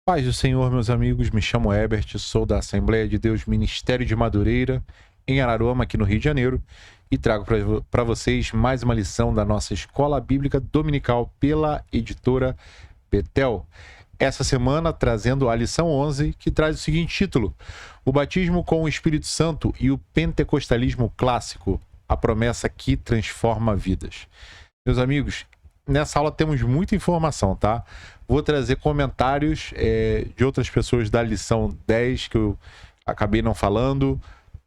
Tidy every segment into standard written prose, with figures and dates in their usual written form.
Paz do Senhor, meus amigos, me chamo Herbert, sou da Assembleia de Deus Ministério de Madureira, em Araruama, aqui no Rio de Janeiro, e trago para vocês mais uma lição da nossa Escola Bíblica Dominical pela editora Betel. Essa semana trazendo a lição 11, que traz o seguinte título: O batismo com o Espírito Santo e o pentecostalismo clássico, a promessa que transforma vidas. Meus amigos, nessa aula temos muita informação, tá? Vou trazer comentários de outras pessoas da lição 10 que eu acabei não falando.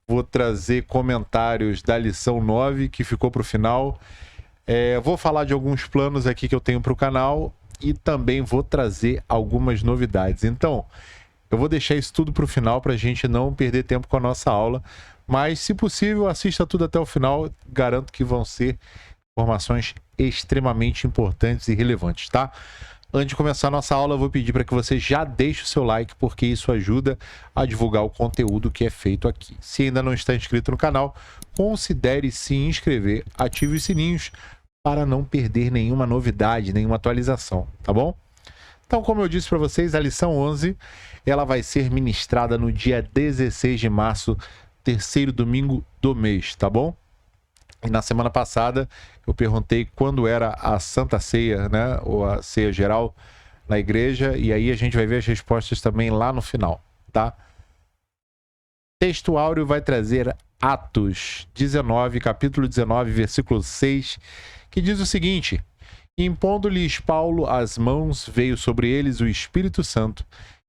Vou trazer comentários da lição 9 que ficou para o final. Vou falar de alguns planos aqui que eu tenho para o canal e também vou trazer algumas novidades. Então, eu vou deixar isso tudo para o final para a gente não perder tempo com a nossa aula. Mas, se possível, assista tudo até o final. Garanto que vão ser informações extremamente importantes e relevantes, tá? Antes de começar a nossa aula, eu vou pedir para que você já deixe o seu like, porque isso ajuda a divulgar o conteúdo que é feito aqui. Se ainda não está inscrito no canal, considere se inscrever, ative os sininhos para não perder nenhuma novidade, nenhuma atualização, tá bom? Então, como eu disse para vocês, a lição 11, ela vai ser ministrada no dia 16 de março, terceiro domingo do mês, tá bom? E na semana passada eu perguntei quando era a Santa Ceia, né, ou a ceia geral na igreja, e aí a gente vai ver as respostas também lá no final, tá? Texto áureo vai trazer Atos 19, capítulo 19, versículo 6, que diz o seguinte: Impondo-lhes Paulo as mãos, veio sobre eles o Espírito Santo,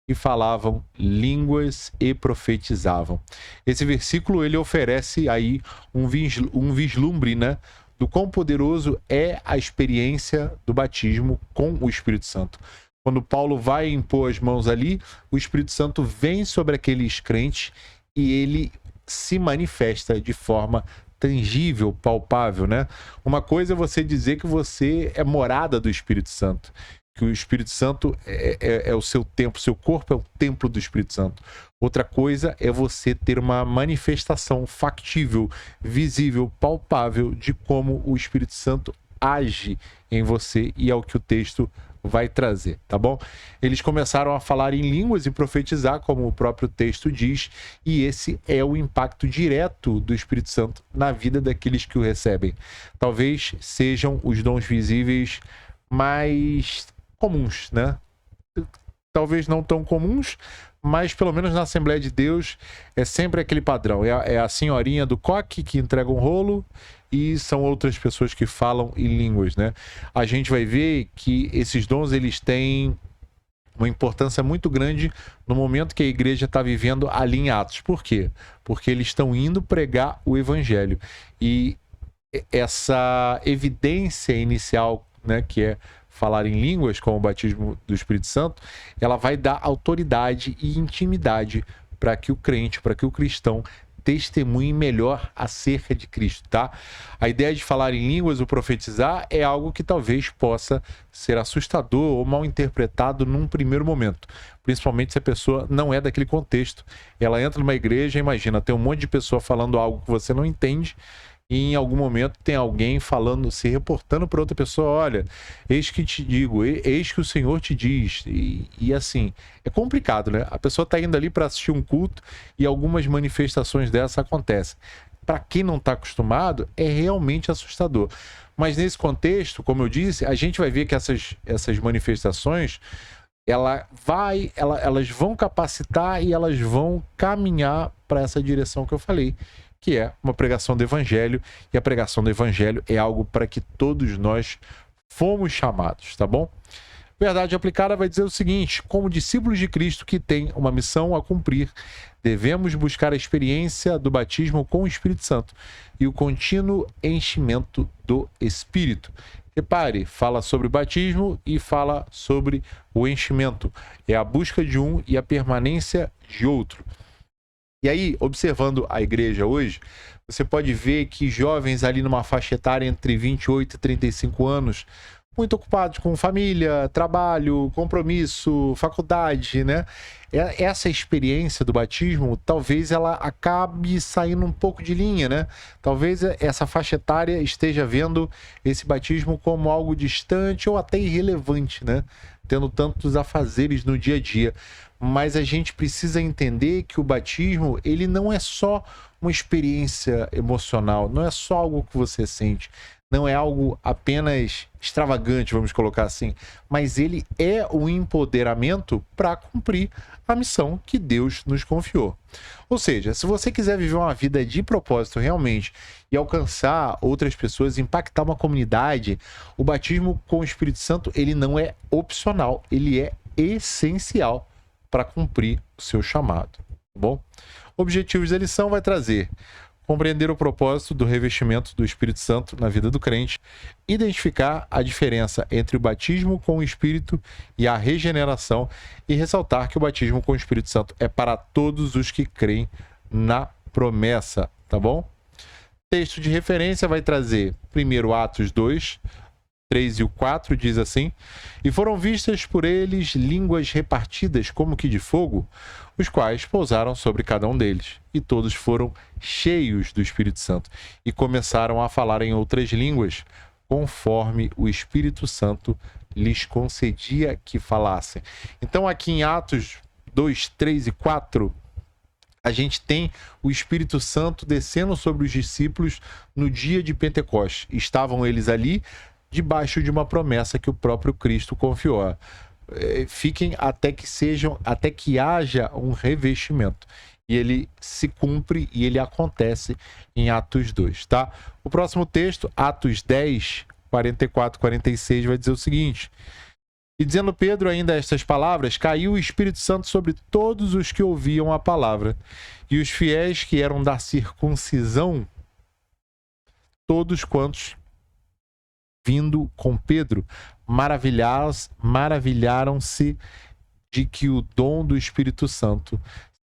e falavam línguas e profetizavam. Esse versículo ele oferece aí um vislumbre, né, do quão poderoso é a experiência do batismo com o Espírito Santo. Quando Paulo vai impor as mãos ali, o Espírito Santo vem sobre aqueles crentes e ele se manifesta de forma tangível, palpável, né? Uma coisa é você dizer que você é morada do Espírito Santo, que o Espírito Santo é o seu templo, seu corpo é o templo do Espírito Santo. Outra coisa é você ter uma manifestação factível, visível, palpável de como o Espírito Santo age em você, e é o que o texto vai trazer, tá bom? Eles começaram a falar em línguas e profetizar, como o próprio texto diz, e esse é o impacto direto do Espírito Santo na vida daqueles que o recebem. Talvez sejam os dons visíveis mais comuns, né? Talvez não tão comuns, mas pelo menos na Assembleia de Deus é sempre aquele padrão. É a senhorinha do coque que entrega um rolo e são outras pessoas que falam em línguas, né? A gente vai ver que esses dons eles têm uma importância muito grande no momento que a igreja está vivendo ali em Atos. Por quê? Porque eles estão indo pregar o evangelho. E essa evidência inicial, né, que é falar em línguas com o batismo do Espírito Santo, ela vai dar autoridade e intimidade para que o crente, para que o cristão testemunhe melhor acerca de Cristo, tá? A ideia de falar em línguas ou profetizar é algo que talvez possa ser assustador ou mal interpretado num primeiro momento, principalmente se a pessoa não é daquele contexto. Ela entra numa igreja, imagina, tem um monte de pessoa falando algo que você não entende, e em algum momento tem alguém falando, se reportando para outra pessoa: olha, eis que te digo, eis que o Senhor te diz. E assim, é complicado, né? A pessoa está indo ali para assistir um culto e algumas manifestações dessas acontecem. Para quem não está acostumado, é realmente assustador. Mas nesse contexto, como eu disse, a gente vai ver que essas manifestações, elas vão capacitar e elas vão caminhar para essa direção que eu falei, que é uma pregação do evangelho, e a pregação do evangelho é algo para que todos nós fomos chamados, tá bom? Verdade aplicada vai dizer o seguinte: como discípulos de Cristo que têm uma missão a cumprir, devemos buscar a experiência do batismo com o Espírito Santo e o contínuo enchimento do Espírito. Repare, fala sobre o batismo e fala sobre o enchimento. É a busca de um e a permanência de outro. E aí, observando a igreja hoje, você pode ver que jovens ali numa faixa etária entre 28 e 35 anos, muito ocupados com família, trabalho, compromisso, faculdade, né? Essa experiência do batismo, talvez ela acabe saindo um pouco de linha, né? Talvez essa faixa etária esteja vendo esse batismo como algo distante ou até irrelevante, né? tendo tantos afazeres no dia a dia. Mas a gente precisa entender que o batismo, ele não é só uma experiência emocional, não é só algo que você sente, não é algo apenas extravagante, vamos colocar assim, mas ele é o empoderamento para cumprir a missão que Deus nos confiou. Ou seja, se você quiser viver uma vida de propósito realmente e alcançar outras pessoas, impactar uma comunidade, o batismo com o Espírito Santo, ele não é opcional, ele é essencial para cumprir o seu chamado, tá bom? Objetivos da lição vai trazer: compreender o propósito do revestimento do Espírito Santo na vida do crente, identificar a diferença entre o batismo com o Espírito e a regeneração e ressaltar que o batismo com o Espírito Santo é para todos os que creem na promessa, tá bom? Texto de referência vai trazer primeiro Atos 2, 3 e o 4, diz assim: e foram vistas por eles línguas repartidas como que de fogo, os quais pousaram sobre cada um deles, e todos foram cheios do Espírito Santo, e começaram a falar em outras línguas, conforme o Espírito Santo lhes concedia que falassem. Então aqui em Atos 2, 3 e 4, a gente tem o Espírito Santo descendo sobre os discípulos no dia de Pentecostes. Estavam eles ali debaixo de uma promessa que o próprio Cristo confiou. Fiquem até que haja um revestimento. E ele se cumpre e ele acontece em Atos 2, tá? O próximo texto, Atos 10, 44, 46, vai dizer o seguinte: e dizendo Pedro ainda estas palavras, caiu o Espírito Santo sobre todos os que ouviam a palavra. E os fiéis que eram da circuncisão, todos quantos vindo com Pedro, maravilharam-se de que o dom do Espírito Santo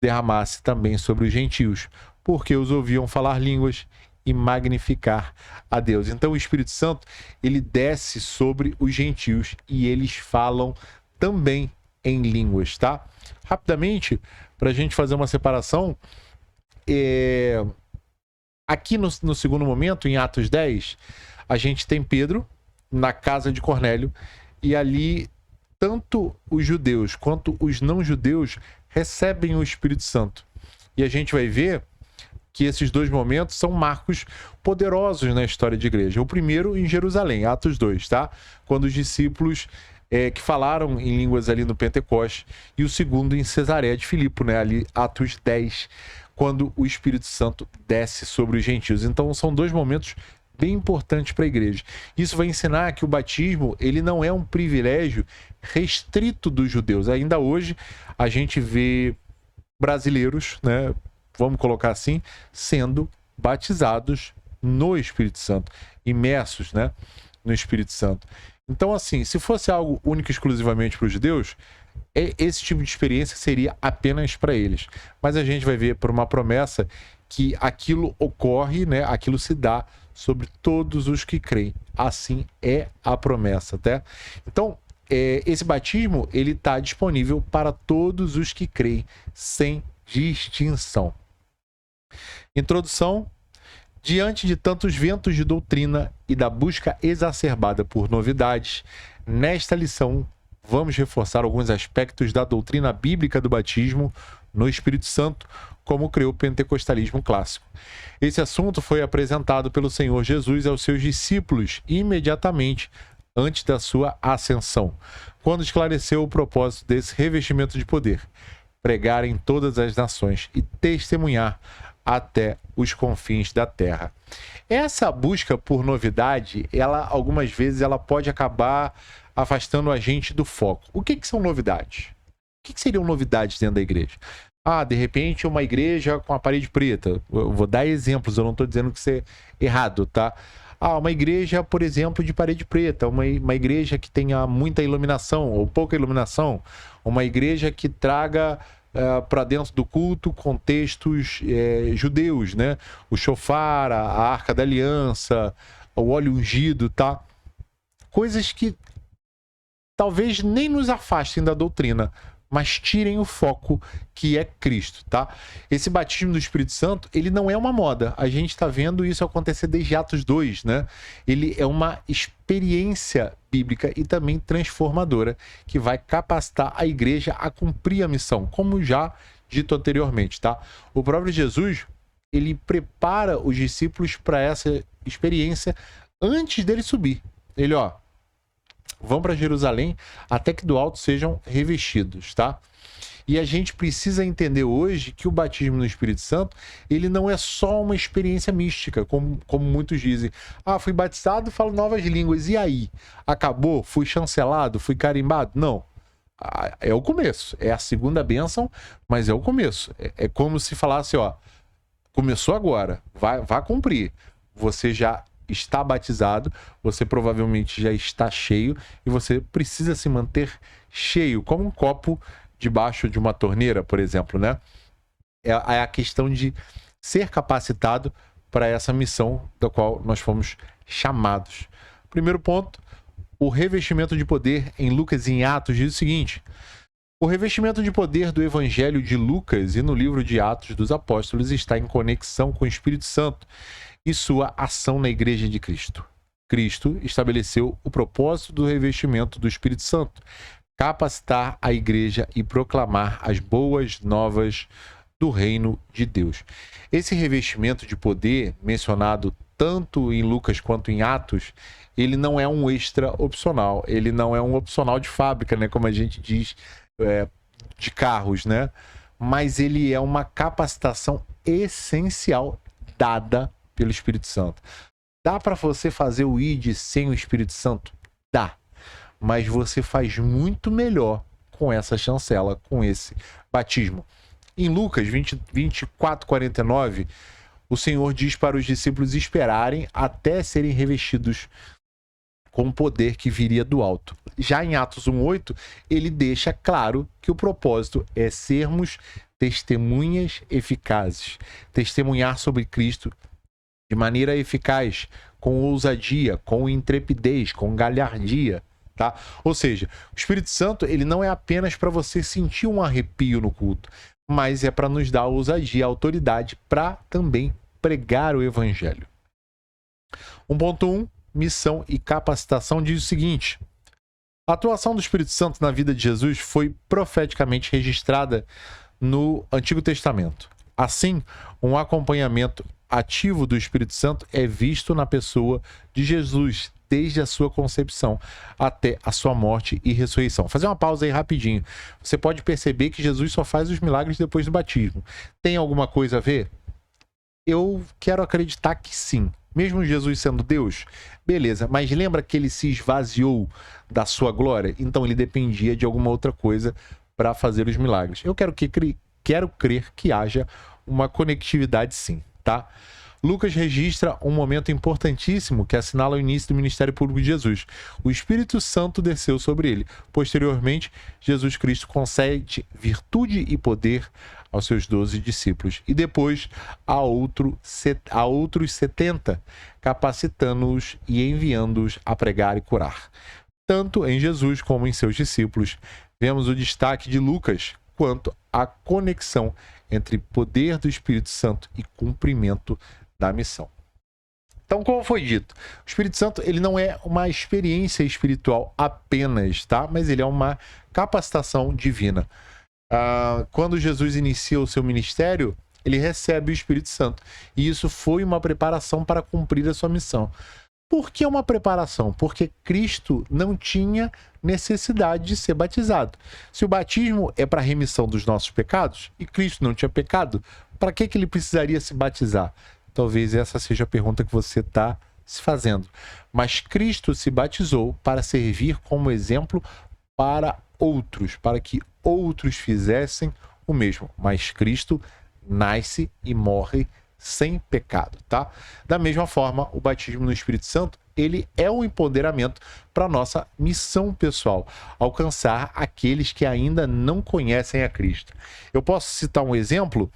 derramasse também sobre os gentios, porque os ouviam falar línguas e magnificar a Deus. Então o Espírito Santo, ele desce sobre os gentios e eles falam também em línguas, tá? Rapidamente, para a gente fazer uma separação, aqui no segundo momento, em Atos 10, a gente tem Pedro na casa de Cornélio, e ali tanto os judeus quanto os não-judeus recebem o Espírito Santo. E a gente vai ver que esses dois momentos são marcos poderosos na história de igreja. O primeiro em Jerusalém, Atos 2, tá? Quando os discípulos que falaram em línguas ali no Pentecoste, e o segundo em Cesareia de Filipe, né? Ali, Atos 10, quando o Espírito Santo desce sobre os gentios. Então são dois momentos bem importantes para a igreja. Isso vai ensinar que o batismo, ele não é um privilégio restrito dos judeus. Ainda hoje a gente vê brasileiros, né, vamos colocar assim, sendo batizados no Espírito Santo, imersos, né, no Espírito Santo. Então, assim, se fosse algo único e exclusivamente para os judeus, esse tipo de experiência seria apenas para eles. Mas a gente vai ver por uma promessa que aquilo ocorre, né, aquilo se dá sobre todos os que creem. Assim é a promessa, tá? Então, esse batismo, ele está disponível para todos os que creem, sem distinção. Introdução. Diante de tantos ventos de doutrina e da busca exacerbada por novidades, nesta lição vamos reforçar alguns aspectos da doutrina bíblica do batismo no Espírito Santo, como criou o pentecostalismo clássico. Esse assunto foi apresentado pelo Senhor Jesus aos seus discípulos imediatamente antes da sua ascensão, quando esclareceu o propósito desse revestimento de poder: pregar em todas as nações e testemunhar até os confins da terra. Essa busca por novidade, algumas vezes ela pode acabar afastando a gente do foco. O que são novidades? O que seriam novidades dentro da igreja? De repente uma igreja com a parede preta. Eu vou dar exemplos, eu não estou dizendo que isso é errado, tá? Uma igreja, por exemplo, de parede preta, uma igreja que tenha muita iluminação ou pouca iluminação, uma igreja que traga para dentro do culto contextos judeus, né? O shofar, a arca da aliança, o óleo ungido, tá? Coisas que talvez nem nos afastem da doutrina, mas tirem o foco que é Cristo, tá? Esse batismo do Espírito Santo, ele não é uma moda. A gente está vendo isso acontecer desde Atos 2, né? Ele é uma experiência bíblica e também transformadora que vai capacitar a igreja a cumprir a missão, como já dito anteriormente, tá? O próprio Jesus, ele prepara os discípulos para essa experiência antes dele subir. Ele, vão para Jerusalém até que do alto sejam revestidos, tá? E a gente precisa entender hoje que o batismo no Espírito Santo, ele não é só uma experiência mística, como muitos dizem. Fui batizado, falo novas línguas, e aí? Acabou? Fui chancelado? Fui carimbado? Não. É o começo. É a segunda bênção, mas é o começo. É como se falasse, começou agora, vai cumprir. Você já está batizado, você provavelmente já está cheio e você precisa se manter cheio, como um copo debaixo de uma torneira, por exemplo, né? É a questão de ser capacitado para essa missão da qual nós fomos chamados. Primeiro ponto, o revestimento de poder em Lucas e em Atos diz o seguinte: o revestimento de poder do Evangelho de Lucas e no livro de Atos dos Apóstolos está em conexão com o Espírito Santo e sua ação na Igreja de Cristo. Cristo estabeleceu o propósito do revestimento do Espírito Santo: capacitar a Igreja e proclamar as boas novas do reino de Deus. Esse revestimento de poder, mencionado tanto em Lucas quanto em Atos, ele não é um extra opcional, ele não é um opcional de fábrica, né, como a gente diz, de carros, né? Mas ele é uma capacitação essencial dada pelo Espírito Santo. Dá para você fazer o ID sem o Espírito Santo? Dá. Mas você faz muito melhor com essa chancela, com esse batismo. Em Lucas 24:49, o Senhor diz para os discípulos esperarem até serem revestidos com o poder que viria do alto. Já em Atos 1:8, ele deixa claro que o propósito é sermos testemunhas eficazes, testemunhar sobre Cristo de maneira eficaz, com ousadia, com intrepidez, com galhardia, tá? Ou seja, o Espírito Santo, ele não é apenas para você sentir um arrepio no culto, mas é para nos dar ousadia, autoridade para também pregar o Evangelho. 1.1, missão e capacitação, diz o seguinte: a atuação do Espírito Santo na vida de Jesus foi profeticamente registrada no Antigo Testamento. Assim, um acompanhamento ativo do Espírito Santo é visto na pessoa de Jesus, desde a sua concepção até a sua morte e ressurreição. Vou fazer uma pausa aí rapidinho. Você pode perceber que Jesus só faz os milagres depois do batismo. Tem alguma coisa a ver? Eu quero acreditar que sim. Mesmo Jesus sendo Deus, beleza, mas lembra que ele se esvaziou da sua glória? Então ele dependia de alguma outra coisa para fazer os milagres. Eu quero crer que haja uma conectividade sim, tá? Lucas registra um momento importantíssimo que assinala o início do ministério público de Jesus. O Espírito Santo desceu sobre ele. Posteriormente, Jesus Cristo concede virtude e poder aos seus 12 discípulos. E depois a outros 70, capacitando-os e enviando-os a pregar e curar. Tanto em Jesus como em seus discípulos, vemos o destaque de Lucas quanto à conexão entre poder do Espírito Santo e cumprimento da missão. Então, como foi dito, o Espírito Santo, ele não é uma experiência espiritual apenas, tá? Mas ele é uma capacitação divina. Quando Jesus inicia o seu ministério, ele recebe o Espírito Santo. E isso foi uma preparação para cumprir a sua missão. Por que uma preparação? Porque Cristo não tinha necessidade de ser batizado. Se o batismo é para a remissão dos nossos pecados, e Cristo não tinha pecado, para que ele precisaria se batizar? Talvez essa seja a pergunta que você está se fazendo. Mas Cristo se batizou para servir como exemplo para outros, para que outros fizessem o mesmo. Mas Cristo nasce e morre sem pecado, tá? Da mesma forma, o batismo no Espírito Santo, ele é um empoderamento para a nossa missão pessoal, alcançar aqueles que ainda não conhecem a Cristo. Eu posso citar um exemplo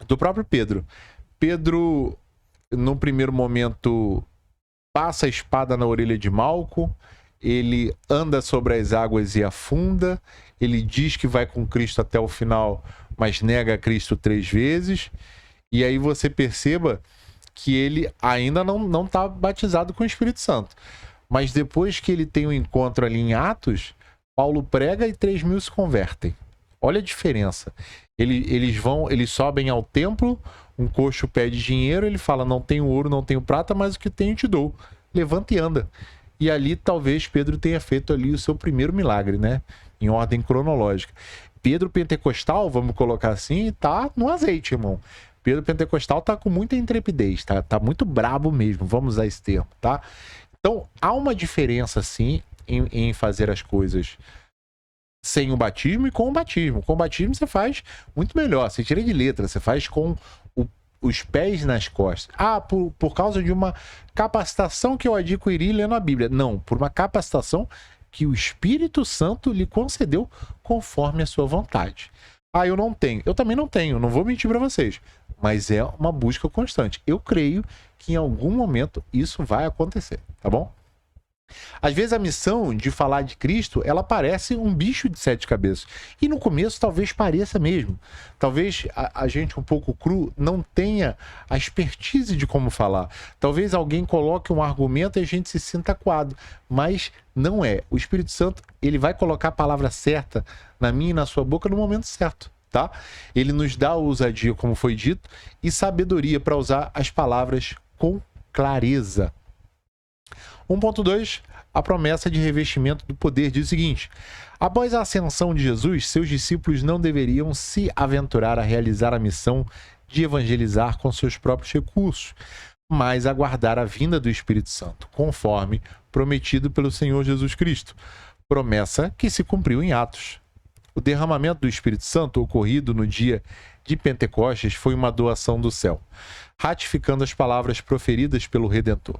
do próprio Pedro. Pedro, no primeiro momento, passa a espada na orelha de Malco, ele anda sobre as águas e afunda, ele diz que vai com Cristo até o final, mas nega Cristo 3 vezes. E aí você perceba que ele ainda não está batizado com o Espírito Santo. Mas depois que ele tem um encontro ali em Atos, Paulo prega e 3.000 se convertem. Olha a diferença. Eles sobem ao templo, um coxo pede dinheiro, ele fala, não tenho ouro, não tenho prata, mas o que tenho te dou. Levanta e anda. E ali talvez Pedro tenha feito ali o seu primeiro milagre, né? Em ordem cronológica. Pedro Pentecostal, vamos colocar assim, tá no azeite, irmão. Pedro Pentecostal tá com muita intrepidez, tá muito brabo mesmo, vamos usar esse termo, tá? Então, há uma diferença, sim, em fazer as coisas sem o batismo e com o batismo. Com o batismo você faz muito melhor, você tira de letra, você faz com os pés nas costas. Ah, por causa de uma capacitação que eu adquiri lendo a Bíblia. Não, por uma capacitação que o Espírito Santo lhe concedeu conforme a sua vontade. Ah, eu não tenho. Eu também não tenho, não vou mentir para vocês. Mas é uma busca constante. Eu creio que em algum momento isso vai acontecer, tá bom? Às vezes a missão de falar de Cristo, ela parece um bicho de 7 cabeças. E no começo talvez pareça mesmo. Talvez a gente um pouco cru não tenha a expertise de como falar. Talvez alguém coloque um argumento e a gente se sinta acuado. Mas não é. O Espírito Santo, ele vai colocar a palavra certa na minha e na sua boca no momento certo, tá? Ele nos dá ousadia, como foi dito, e sabedoria para usar as palavras com clareza. 1.2, a promessa de revestimento do poder diz o seguinte: após a ascensão de Jesus, seus discípulos não deveriam se aventurar a realizar a missão de evangelizar com seus próprios recursos, mas aguardar a vinda do Espírito Santo, conforme prometido pelo Senhor Jesus Cristo, promessa que se cumpriu em Atos. O derramamento do Espírito Santo ocorrido no dia de Pentecostes foi uma doação do céu, ratificando as palavras proferidas pelo Redentor.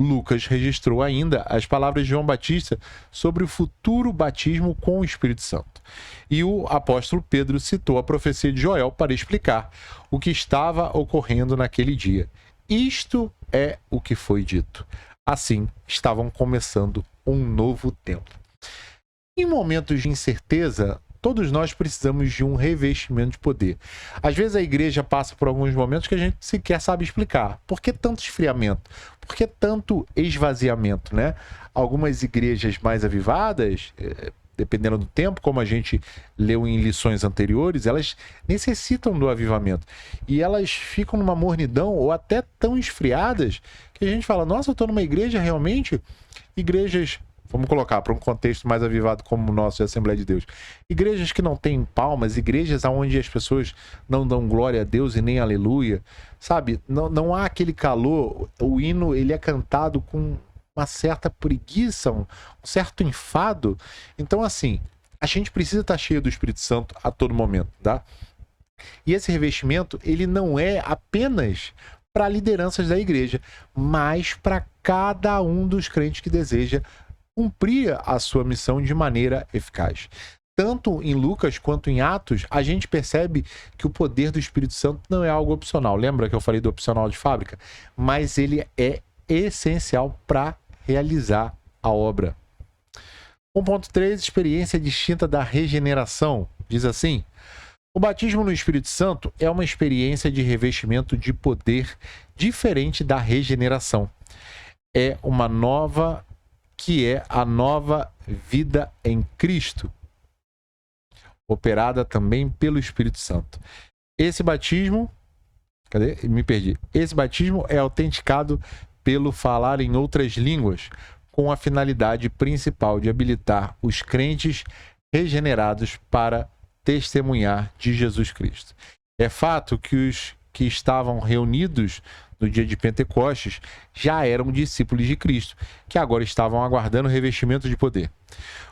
Lucas registrou ainda as palavras de João Batista sobre o futuro batismo com o Espírito Santo. E o apóstolo Pedro citou a profecia de Joel para explicar o que estava ocorrendo naquele dia. Isto é o que foi dito. Assim, estavam começando um novo tempo. Em momentos de incerteza, todos nós precisamos de um revestimento de poder. Às vezes a igreja passa por alguns momentos que a gente sequer sabe explicar. Por que tanto esfriamento? Por que tanto esvaziamento, né? Algumas igrejas mais avivadas, dependendo do tempo, como a gente leu em lições anteriores, elas necessitam do avivamento. E elas ficam numa mornidão ou até tão esfriadas que a gente fala, nossa, eu estou numa igreja realmente? Igrejas... Vamos colocar para um contexto mais avivado como o nosso de Assembleia de Deus. Igrejas que não têm palmas, igrejas onde as pessoas não dão glória a Deus e nem aleluia. Sabe, não há aquele calor. O hino ele é cantado com uma certa preguiça, um certo enfado. Então, assim, a gente precisa estar cheio do Espírito Santo a todo momento, tá? E esse revestimento, ele não é apenas para lideranças da igreja, mas para cada um dos crentes que deseja cumprir a sua missão de maneira eficaz. Tanto em Lucas quanto em Atos, a gente percebe que o poder do Espírito Santo não é algo opcional. Lembra que eu falei do opcional de fábrica? Mas ele é essencial para realizar a obra. 1.3, experiência distinta da regeneração. Diz assim: o batismo no Espírito Santo é uma experiência de revestimento de poder diferente da regeneração. É uma nova que é a nova vida em Cristo, operada também pelo Espírito Santo. Esse batismo, Esse batismo é autenticado pelo falar em outras línguas, com a finalidade principal de habilitar os crentes regenerados para testemunhar de Jesus Cristo. É fato que os que estavam reunidos no dia de Pentecostes já eram discípulos de Cristo, que agora estavam aguardando o revestimento de poder.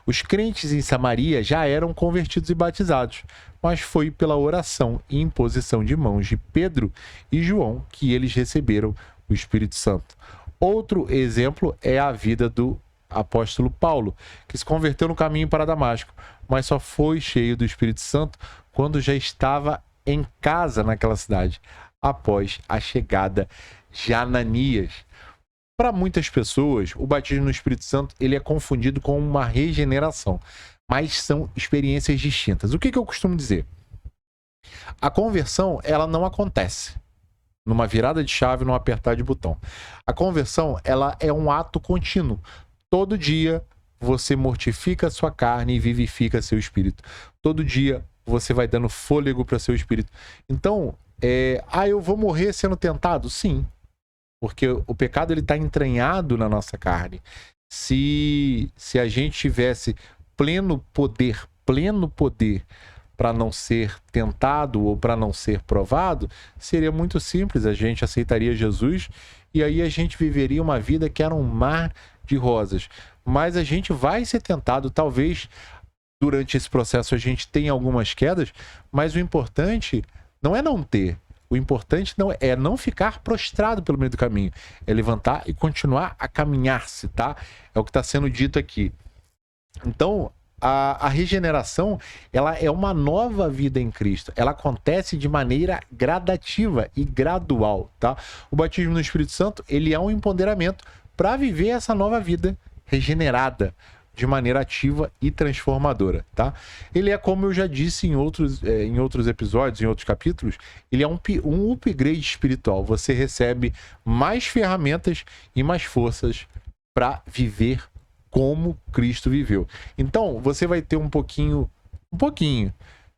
Os crentes em Samaria já eram convertidos e batizados, mas foi pela oração e imposição de mãos de Pedro e João que eles receberam o Espírito Santo. Outro exemplo é a vida do apóstolo Paulo, que se converteu no caminho para Damasco, mas só foi cheio do Espírito Santo quando já estava em casa naquela cidade, após a chegada de Ananias. Para muitas pessoas, o batismo no Espírito Santo ele é confundido com uma regeneração. mas são experiências distintas. O que eu costumo dizer? A conversão, ela não acontece numa virada de chave, num apertar de botão. A conversão, ela é um ato contínuo. Todo dia você mortifica a sua carne e vivifica seu espírito. Todo dia você vai dando fôlego para seu espírito. Então, eu vou morrer sendo tentado? Sim. Porque o pecado ele está entranhado na nossa carne. Se a gente tivesse pleno poder para não ser tentado ou para não ser provado, seria muito simples. A gente aceitaria Jesus e aí a gente viveria uma vida que era um mar de rosas. Mas a gente vai ser tentado, talvez durante esse processo a gente tenha algumas quedas, mas o importante não é não ter. O importante é não ficar prostrado pelo meio do caminho. É levantar e continuar a caminhar-se, tá? É o que está sendo dito aqui. Então, a regeneração, ela é uma nova vida em Cristo. Ela acontece de maneira gradativa e gradual, tá? O batismo no Espírito Santo, ele é um empoderamento para viver essa nova vida regenerada de maneira ativa e transformadora, tá? Ele é, como eu já disse em outros episódios, em outros capítulos, ele é um upgrade espiritual. Você recebe mais ferramentas e mais forças para viver como Cristo viveu. Então, você vai ter um pouquinho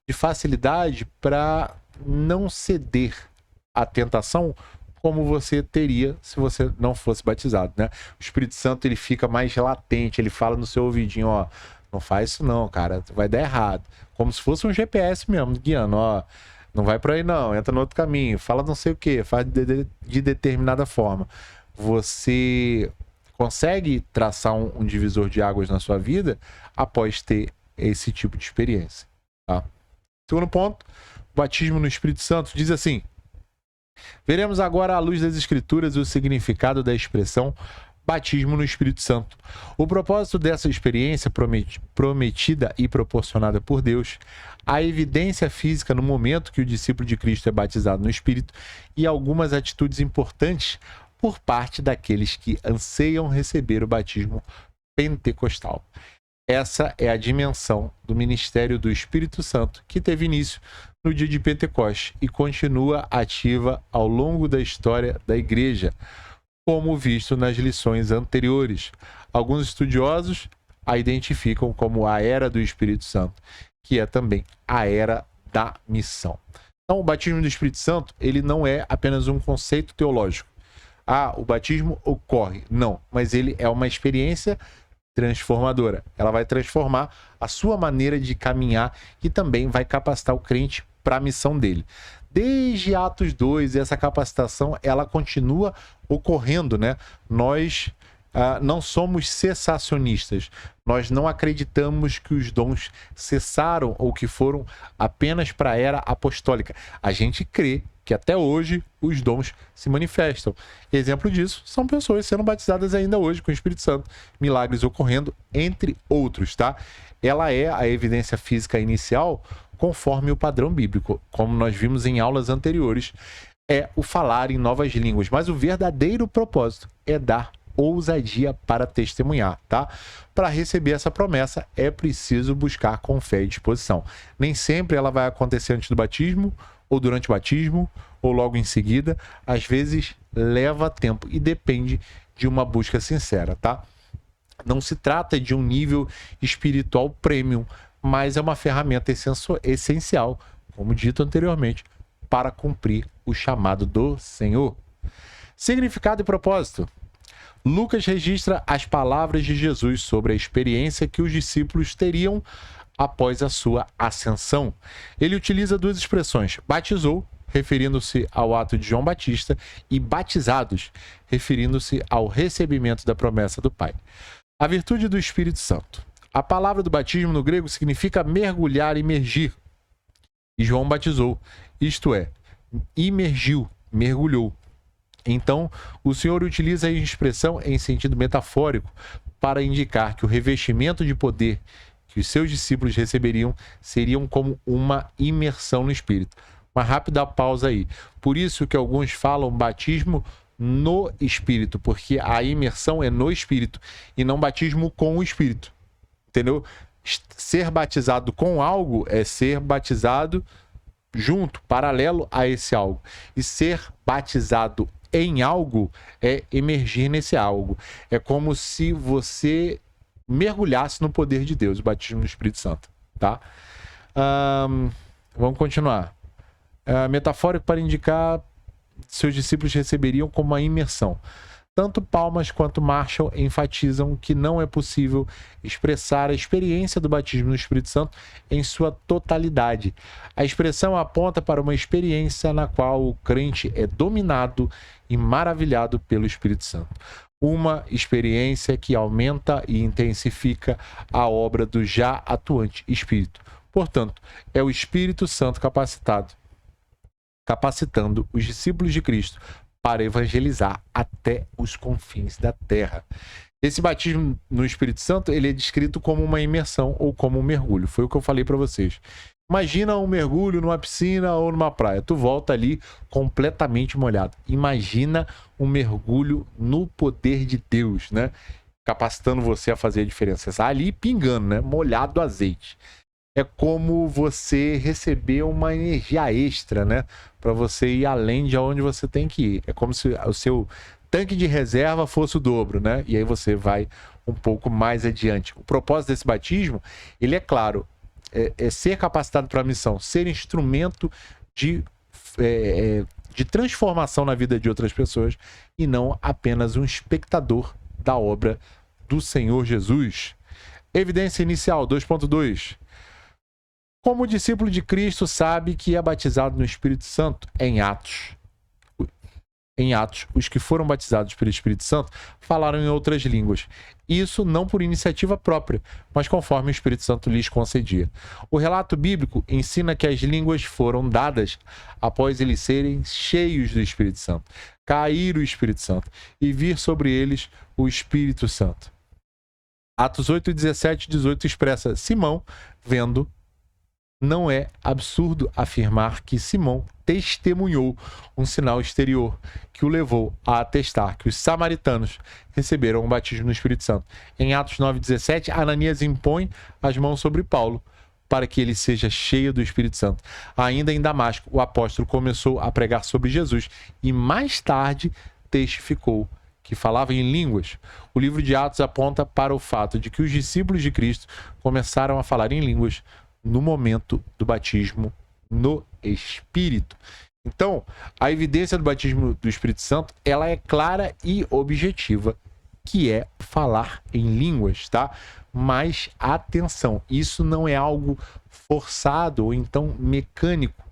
de facilidade para não ceder à tentação como você teria se você não fosse batizado, né? O Espírito Santo, ele fica mais latente, ele fala no seu ouvidinho, ó, não faz isso não, cara, vai dar errado. Como se fosse um GPS mesmo, guiando, ó, não vai por aí não, entra no outro caminho, fala não sei o que, faz de determinada forma. Você consegue traçar um divisor de águas na sua vida após ter esse tipo de experiência, tá? Segundo ponto, batismo no Espírito Santo diz assim: veremos agora à luz das Escrituras o significado da expressão batismo no Espírito Santo. O propósito dessa experiência prometida e proporcionada por Deus, a evidência física no momento que o discípulo de Cristo é batizado no Espírito e algumas atitudes importantes por parte daqueles que anseiam receber o batismo pentecostal. Essa é a dimensão do ministério do Espírito Santo que teve início no dia de Pentecostes e continua ativa ao longo da história da Igreja, como visto nas lições anteriores. Alguns estudiosos a identificam como a era do Espírito Santo, que é também a era da missão. Então, o batismo do Espírito Santo, ele não é apenas um conceito teológico. O batismo ocorre. Não, mas ele é uma experiência transformadora. Ela vai transformar a sua maneira de caminhar e também vai capacitar o crente para a missão dele. Desde Atos 2, essa capacitação, ela continua ocorrendo, né? Nós não somos cessacionistas. Nós não acreditamos que os dons cessaram ou que foram apenas para a era apostólica. A gente crê que até hoje os dons se manifestam. Exemplo disso são pessoas sendo batizadas ainda hoje com o Espírito Santo, milagres ocorrendo, entre outros, tá? Ela é a evidência física inicial conforme o padrão bíblico, como nós vimos em aulas anteriores, é o falar em novas línguas, mas o verdadeiro propósito é dar ousadia para testemunhar, tá? Para receber essa promessa é preciso buscar com fé e disposição. Nem sempre ela vai acontecer antes do batismo, ou durante o batismo, ou logo em seguida. Às vezes leva tempo e depende de uma busca sincera, tá? Não se trata de um nível espiritual premium, mas é uma ferramenta essencial, como dito anteriormente, para cumprir o chamado do Senhor. Significado e propósito. Lucas registra as palavras de Jesus sobre a experiência que os discípulos teriam após a sua ascensão. Ele utiliza duas expressões: batizou, referindo-se ao ato de João Batista, e batizados, referindo-se ao recebimento da promessa do Pai. A virtude do Espírito Santo. A palavra do batismo no grego significa mergulhar, imergir. E João batizou, isto é, imergiu, mergulhou. Então, o Senhor utiliza a expressão em sentido metafórico para indicar que o revestimento de poder que os seus discípulos receberiam seriam como uma imersão no Espírito. Uma rápida pausa aí. Por isso que alguns falam batismo no Espírito, porque a imersão é no Espírito e não batismo com o Espírito. Entendeu? Ser batizado com algo é ser batizado junto, paralelo a esse algo. E ser batizado em algo é emergir nesse algo. É como se você mergulhasse no poder de Deus, o batismo no Espírito Santo, tá? Vamos continuar. Metafórico para indicar seus discípulos receberiam como uma imersão. Tanto Palmas quanto Marshall enfatizam que não é possível expressar a experiência do batismo no Espírito Santo em sua totalidade. A expressão aponta para uma experiência na qual o crente é dominado e maravilhado pelo Espírito Santo. Uma experiência que aumenta e intensifica a obra do já atuante Espírito. Portanto, é o Espírito Santo capacitando os discípulos de Cristo para evangelizar até os confins da terra. Esse batismo no Espírito Santo, ele é descrito como uma imersão ou como um mergulho. Foi o que eu falei para vocês. Imagina um mergulho numa piscina ou numa praia. Tu volta ali completamente molhado. Imagina um mergulho no poder de Deus, né? Capacitando você a fazer a diferença. Você está ali pingando, né? Molhado azeite. É como você receber uma energia extra, né? Para você ir além de onde você tem que ir. É como se o seu tanque de reserva fosse o dobro, né? E aí você vai um pouco mais adiante. O propósito desse batismo, ele é claro, é ser capacitado para a missão, ser instrumento de transformação na vida de outras pessoas e não apenas um espectador da obra do Senhor Jesus. Evidência inicial 2.2. Como discípulo de Cristo sabe que é batizado no Espírito Santo em Atos. Em Atos, os que foram batizados pelo Espírito Santo falaram em outras línguas. Isso não por iniciativa própria, mas conforme o Espírito Santo lhes concedia. O relato bíblico ensina que as línguas foram dadas após eles serem cheios do Espírito Santo, cair o Espírito Santo e vir sobre eles o Espírito Santo. Atos 8, 17 e 18 expressa Simão, vendo. Não é absurdo afirmar que Simão testemunhou um sinal exterior que o levou a atestar que os samaritanos receberam o batismo no Espírito Santo. Em Atos 9,17, Ananias impõe as mãos sobre Paulo para que ele seja cheio do Espírito Santo. Ainda em Damasco, o apóstolo começou a pregar sobre Jesus e mais tarde testificou que falava em línguas. O livro de Atos aponta para o fato de que os discípulos de Cristo começaram a falar em línguas no momento do batismo no Espírito. Então, a evidência do batismo do Espírito Santo, ela é clara e objetiva, que é falar em línguas, tá? Mas atenção, isso não é algo forçado ou então mecânico.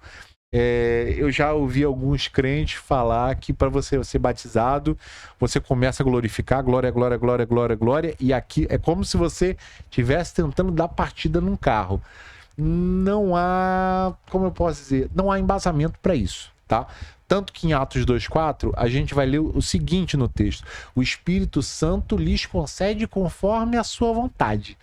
Eu já ouvi alguns crentes falar que para você ser batizado, você começa a glorificar, glória, glória, glória, glória, glória, e aqui é como se você estivesse tentando dar partida num carro. Não há, como eu posso dizer, não há embasamento para isso, tá? Tanto que em Atos 2,4, a gente vai ler o seguinte no texto: o Espírito Santo lhes concede conforme a sua vontade.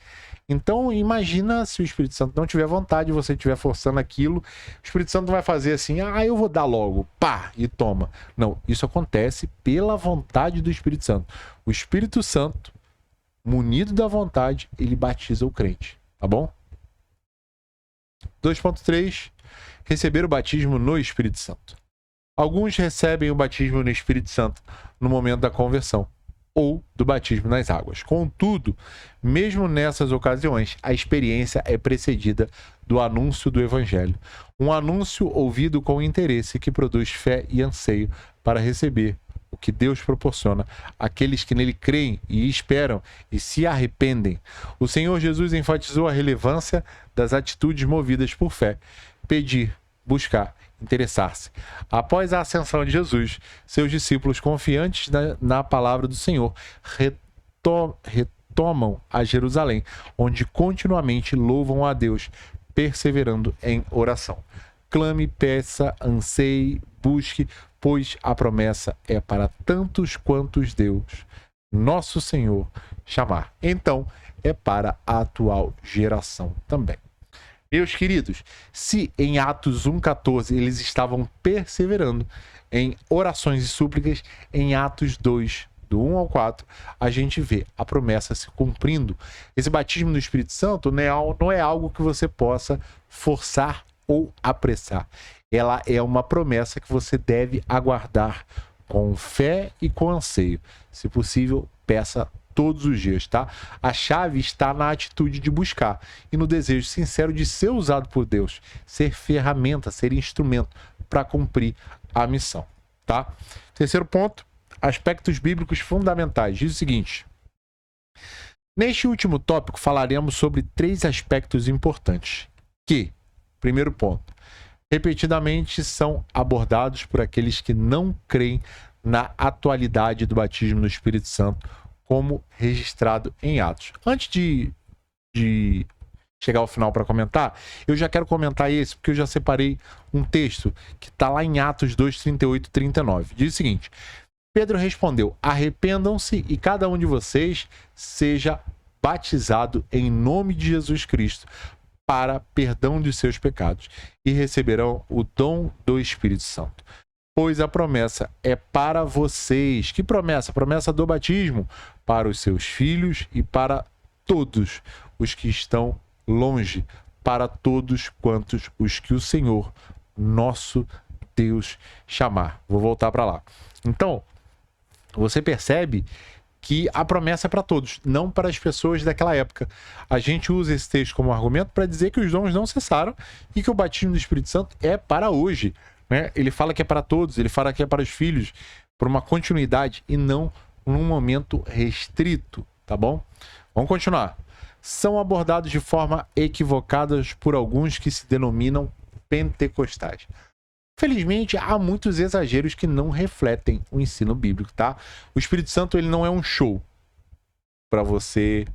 Então, imagina se o Espírito Santo não tiver vontade, você estiver forçando aquilo, o Espírito Santo vai fazer assim, eu vou dar logo, pá, e toma. Não, isso acontece pela vontade do Espírito Santo. O Espírito Santo, munido da vontade, ele batiza o crente, tá bom? 2.3. Receber o batismo no Espírito Santo. Alguns recebem o batismo no Espírito Santo no momento da conversão ou do batismo nas águas. Contudo, mesmo nessas ocasiões, a experiência é precedida do anúncio do Evangelho. Um anúncio ouvido com interesse que produz fé e anseio para receber o que Deus proporciona àqueles que nele creem e esperam e se arrependem. O Senhor Jesus enfatizou a relevância das atitudes movidas por fé: pedir, buscar, interessar-se. Após a ascensão de Jesus, seus discípulos, confiantes na palavra do Senhor, retomam a Jerusalém, onde continuamente louvam a Deus, perseverando em oração. Clame, peça, anseie, busque, pois a promessa é para tantos quantos Deus, nosso Senhor, chamar. Então, é para a atual geração também. Meus queridos, se em Atos 1,14 eles estavam perseverando em orações e súplicas, em Atos 2, do 1 ao 4, a gente vê a promessa se cumprindo. Esse batismo no Espírito Santo não é algo que você possa forçar ou apressar. Ela é uma promessa que você deve aguardar com fé e com anseio. Se possível, peça todos os dias, tá? A chave está na atitude de buscar e no desejo sincero de ser usado por Deus, ser ferramenta, ser instrumento para cumprir a missão, tá? Terceiro ponto, aspectos bíblicos fundamentais. Diz o seguinte: neste último tópico falaremos sobre 3 aspectos importantes que, primeiro ponto, repetidamente são abordados por aqueles que não creem na atualidade do batismo no Espírito Santo como registrado em Atos. Antes de chegar ao final para comentar, eu já quero comentar esse, porque eu já separei um texto que está lá em Atos 2, 38 e 39. Diz o seguinte: Pedro respondeu: arrependam-se e cada um de vocês seja batizado em nome de Jesus Cristo para perdão de seus pecados e receberão o dom do Espírito Santo. Pois a promessa é para vocês. Que promessa? A promessa do batismo para os seus filhos e para todos os que estão longe, para todos quantos os que o Senhor, nosso Deus, chamar. Vou voltar para lá. Então, você percebe que a promessa é para todos, não para as pessoas daquela época. A gente usa esse texto como argumento para dizer que os dons não cessaram e que o batismo do Espírito Santo é para hoje, né? Ele fala que é para todos, ele fala que é para os filhos, por uma continuidade e não num momento restrito, tá bom? Vamos continuar. São abordados de forma equivocada por alguns que se denominam pentecostais. Felizmente, há muitos exageros que não refletem o ensino bíblico, tá? O Espírito Santo, ele não é um show para você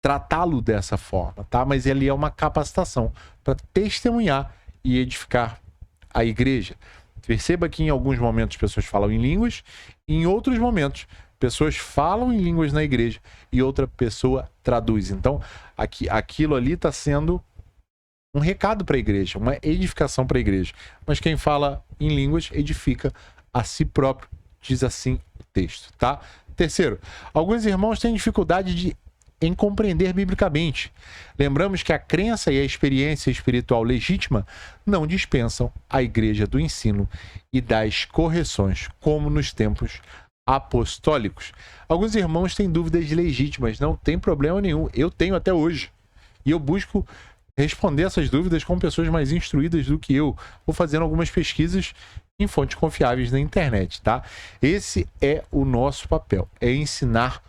tratá-lo dessa forma, tá? Mas ele é uma capacitação para testemunhar e edificar a igreja. Perceba que em alguns momentos pessoas falam em línguas, e em outros momentos pessoas falam em línguas na igreja e outra pessoa traduz. Então, aquilo ali está sendo um recado para a igreja, uma edificação para a igreja. Mas quem fala em línguas edifica a si próprio, diz assim o texto, tá? Terceiro, alguns irmãos têm dificuldade em compreender biblicamente. Lembramos que a crença e a experiência espiritual legítima não dispensam a igreja do ensino e das correções, como nos tempos apostólicos. Alguns irmãos têm dúvidas legítimas, não tem problema nenhum. Eu tenho até hoje. E eu busco responder essas dúvidas com pessoas mais instruídas do que eu. Vou fazendo algumas pesquisas em fontes confiáveis na internet, tá? Esse é o nosso papel, é ensinar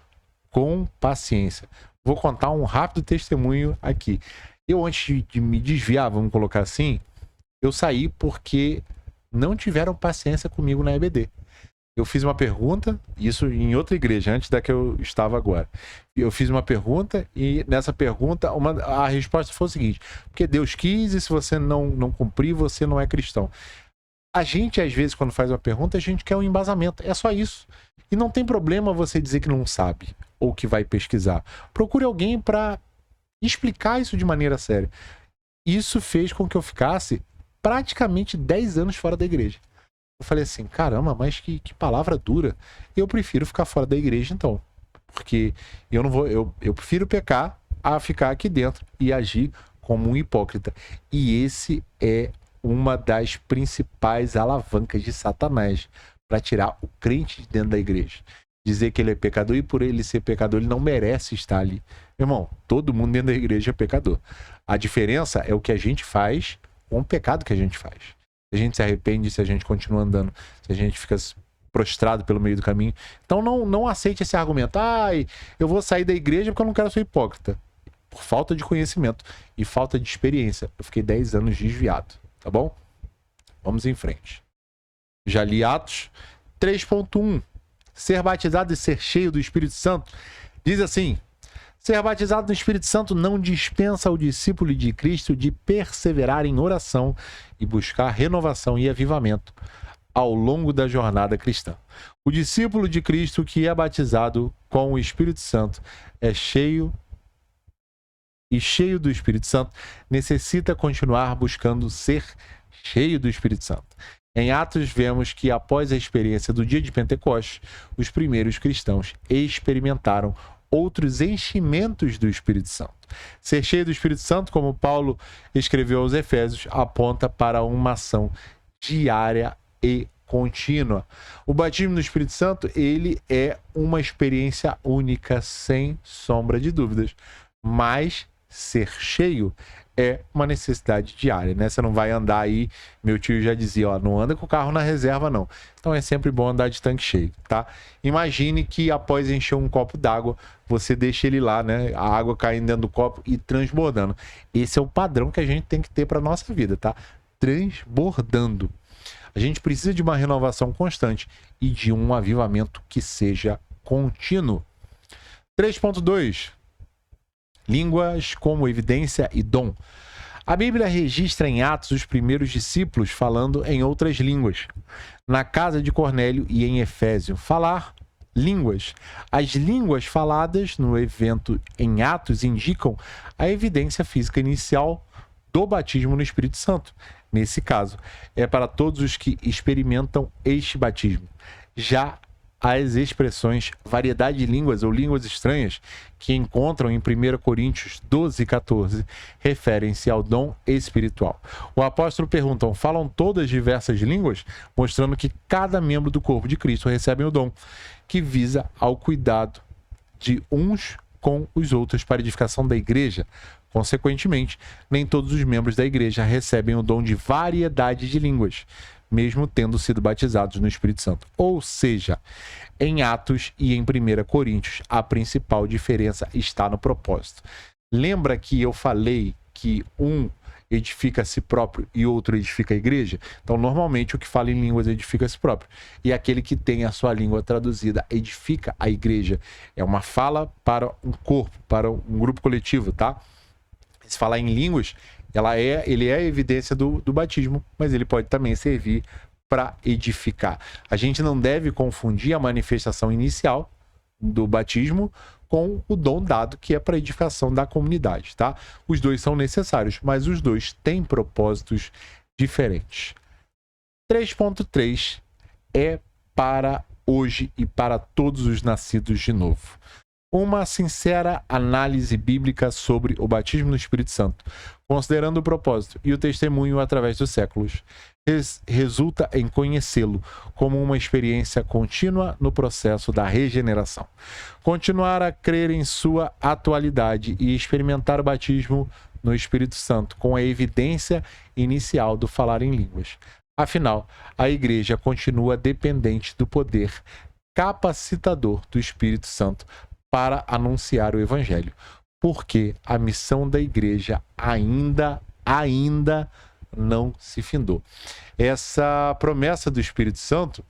com paciência. Vou contar um rápido testemunho aqui. Eu, antes de me desviar, vamos colocar assim, eu saí porque não tiveram paciência comigo na EBD. Eu fiz uma pergunta, isso em outra igreja, antes da que eu estava agora. Eu fiz uma pergunta e nessa pergunta a resposta foi o seguinte: porque Deus quis e se você não cumprir, você não é cristão. A gente, às vezes, quando faz uma pergunta, a gente quer um embasamento. É só isso. E não tem problema você dizer que não sabe ou que vai pesquisar. Procure alguém para explicar isso de maneira séria. Isso fez com que eu ficasse praticamente 10 anos fora da igreja. Eu falei assim, caramba, mas que palavra dura. Eu prefiro ficar fora da igreja, então. Porque eu prefiro pecar a ficar aqui dentro e agir como um hipócrita. E esse é uma das principais alavancas de Satanás para tirar o crente de dentro da igreja. Dizer que ele é pecador e por ele ser pecador, ele não merece estar ali. Irmão, todo mundo dentro da igreja é pecador. A diferença é o que a gente faz com o pecado que a gente faz. Se a gente se arrepende, se a gente continua andando, se a gente fica prostrado pelo meio do caminho. Então não aceite esse argumento. Eu vou sair da igreja porque eu não quero ser hipócrita. Por falta de conhecimento e falta de experiência. Eu fiquei 10 anos desviado, tá bom? Vamos em frente. Já li Atos 3.1. Ser batizado e ser cheio do Espírito Santo. Diz assim: ser batizado no Espírito Santo não dispensa ao discípulo de Cristo de perseverar em oração e buscar renovação e avivamento ao longo da jornada cristã. O discípulo de Cristo que é batizado com o Espírito Santo é cheio do Espírito Santo, necessita continuar buscando ser cheio do Espírito Santo. Em Atos, vemos que após a experiência do dia de Pentecostes, os primeiros cristãos experimentaram outros enchimentos do Espírito Santo. Ser cheio do Espírito Santo, como Paulo escreveu aos Efésios, aponta para uma ação diária e contínua. O batismo no Espírito Santo, ele é uma experiência única, sem sombra de dúvidas. Mas ser cheio é uma necessidade diária, né? Você não vai andar aí, meu tio já dizia, ó, não anda com o carro na reserva, não. Então é sempre bom andar de tanque cheio, tá? Imagine que após encher um copo d'água, você deixa ele lá, né? A água caindo dentro do copo e transbordando. Esse é o padrão que a gente tem que ter para nossa vida, tá? Transbordando. A gente precisa de uma renovação constante e de um avivamento que seja contínuo. 3.2. Línguas como evidência e dom. A Bíblia registra em Atos os primeiros discípulos falando em outras línguas. Na casa de Cornélio e em Efésio. Falar línguas. As línguas faladas no evento em Atos indicam a evidência física inicial do batismo no Espírito Santo. Nesse caso, é para todos os que experimentam este batismo. Já as expressões variedade de línguas ou línguas estranhas que encontram em 1 Coríntios 12 e 14 referem-se ao dom espiritual. O apóstolo pergunta, falam todas diversas línguas? Mostrando que cada membro do corpo de Cristo recebe o dom, que visa ao cuidado de uns com os outros para a edificação da igreja. Consequentemente, nem todos os membros da igreja recebem o dom de variedade de línguas, mesmo tendo sido batizados no Espírito Santo. Ou seja, em Atos e em 1 Coríntios, a principal diferença está no propósito. Lembra que eu falei que um edifica a si próprio e outro edifica a igreja? Então, normalmente, o que fala em línguas edifica a si próprio. E aquele que tem a sua língua traduzida edifica a igreja. É uma fala para um corpo, para um grupo coletivo, tá? Se falar em línguas, ele é a evidência do batismo, mas ele pode também servir para edificar. A gente não deve confundir a manifestação inicial do batismo com o dom dado, que é para a edificação da comunidade, tá? Os dois são necessários, mas os dois têm propósitos diferentes. 3.3 é para hoje e para todos os nascidos de novo. Uma sincera análise bíblica sobre o batismo no Espírito Santo, considerando o propósito e o testemunho através dos séculos, resulta em conhecê-lo como uma experiência contínua no processo da regeneração. Continuar a crer em sua atualidade e experimentar o batismo no Espírito Santo com a evidência inicial do falar em línguas. Afinal, a igreja continua dependente do poder capacitador do Espírito Santo para anunciar o evangelho, porque a missão da igreja ainda não se findou. Essa promessa do Espírito Santo,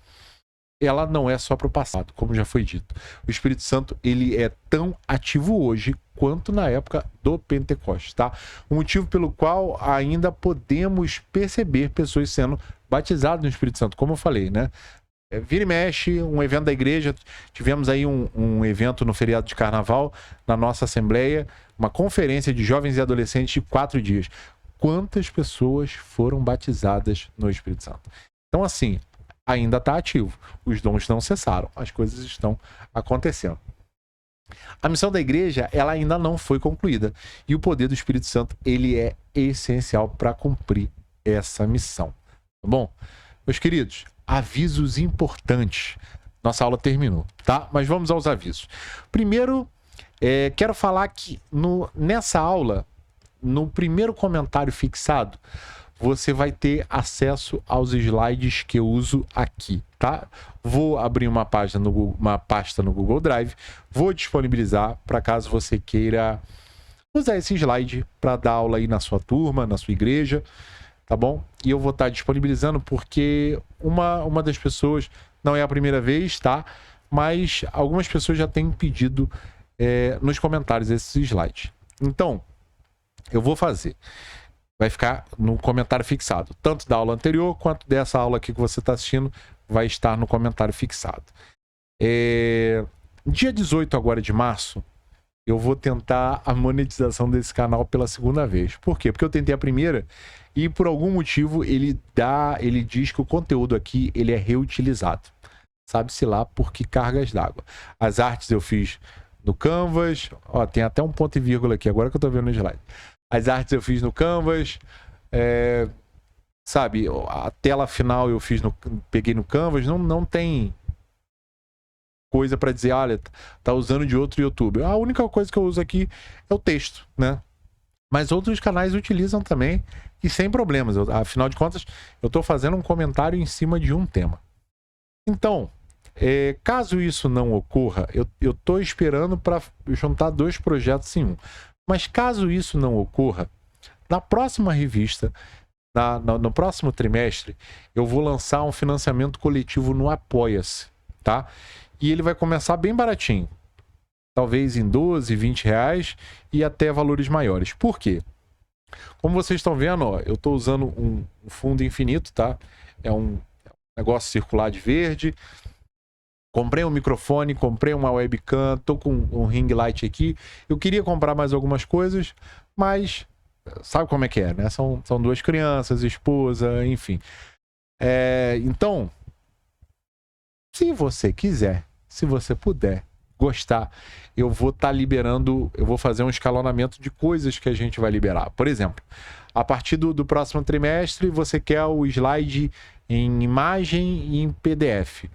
ela não é só para o passado, como já foi dito. O Espírito Santo, ele é tão ativo hoje quanto na época do Pentecostes, tá? O motivo pelo qual ainda podemos perceber pessoas sendo batizadas no Espírito Santo, como eu falei, né? Vira e mexe, um evento da igreja, tivemos aí um evento no feriado de carnaval, na nossa assembleia, uma conferência de jovens e adolescentes de 4 dias. Quantas pessoas foram batizadas no Espírito Santo? Então, assim, ainda está ativo, os dons não cessaram, as coisas estão acontecendo. A missão da igreja, ela ainda não foi concluída, e o poder do Espírito Santo, ele é essencial para cumprir essa missão, tá bom? Meus queridos, avisos importantes. Nossa aula terminou, tá? Mas vamos aos avisos. Primeiro, quero falar que nessa aula, no primeiro comentário fixado, você vai ter acesso aos slides que eu uso aqui, tá? Vou abrir uma pasta no Google Drive, vou disponibilizar para caso você queira usar esse slide para dar aula aí na sua turma, na sua igreja, tá bom? E eu vou estar disponibilizando porque uma das pessoas, não é a primeira vez, tá? Mas algumas pessoas já têm pedido nos comentários esses slides. Então, eu vou fazer. Vai ficar no comentário fixado. Tanto da aula anterior, quanto dessa aula aqui que você está assistindo, vai estar no comentário fixado. Dia 18 agora de março, eu vou tentar a monetização desse canal pela segunda vez. Por quê? Porque eu tentei a primeira e por algum motivo ele diz que o conteúdo aqui ele é reutilizado. Sabe-se lá por que cargas d'água. As artes eu fiz no Canvas, ó, tem até um ponto e vírgula aqui, agora que eu tô vendo no slide. As artes eu fiz no Canvas, sabe, a tela final eu peguei no Canvas, não tem coisa para dizer, olha, tá usando de outro YouTube. A única coisa que eu uso aqui é o texto, né? Mas outros canais utilizam também e sem problemas. Afinal de contas, eu tô fazendo um comentário em cima de um tema. Então, caso isso não ocorra, eu tô esperando para juntar 2 projetos em um. Mas caso isso não ocorra, na próxima revista, no próximo trimestre, eu vou lançar um financiamento coletivo no Apoia-se, tá? E ele vai começar bem baratinho. Talvez em 12, 20 reais e até valores maiores. Por quê? Como vocês estão vendo, ó, eu estou usando um fundo infinito, tá? É um negócio circular de verde. Comprei um microfone, comprei uma webcam, tô com um ring light aqui. Eu queria comprar mais algumas coisas, mas sabe como é que é, né? São 2 crianças, esposa, enfim. Então, se você quiser, se você puder gostar, eu vou estar liberando, eu vou fazer um escalonamento de coisas que a gente vai liberar. Por exemplo, a partir do próximo trimestre, você quer o slide em imagem e em PDF.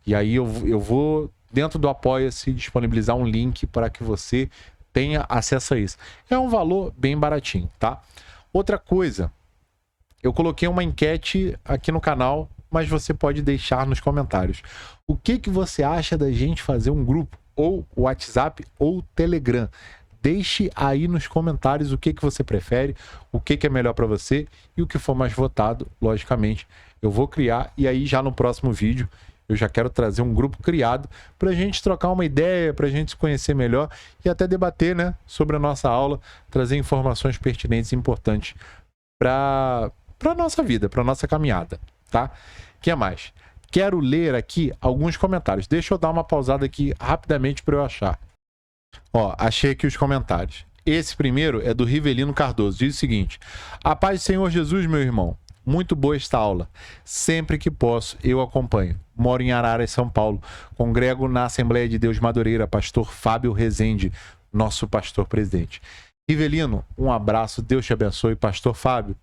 E aí eu vou, dentro do Apoia-se, disponibilizar um link para que você tenha acesso a isso. É um valor bem baratinho, tá? Outra coisa, eu coloquei uma enquete aqui no canal, mas você pode deixar nos comentários. O que você acha da gente fazer um grupo, ou WhatsApp, ou Telegram? Deixe aí nos comentários o que você prefere, o que é melhor para você, e o que for mais votado, logicamente, eu vou criar, e aí já no próximo vídeo eu já quero trazer um grupo criado para a gente trocar uma ideia, para a gente se conhecer melhor e até debater, né, sobre a nossa aula, trazer informações pertinentes e importantes para a nossa vida, para a nossa caminhada, tá? O que mais? Quero ler aqui alguns comentários. Deixa eu dar uma pausada aqui rapidamente para eu achar. Ó, achei aqui os comentários. Esse primeiro é do Rivelino Cardoso. Diz o seguinte: a paz do Senhor Jesus, meu irmão. Muito boa esta aula. Sempre que posso, eu acompanho. Moro em Araras, São Paulo. Congrego na Assembleia de Deus Madureira, pastor Fábio Rezende, nosso pastor presidente. Rivelino, um abraço. Deus te abençoe. Pastor Fábio,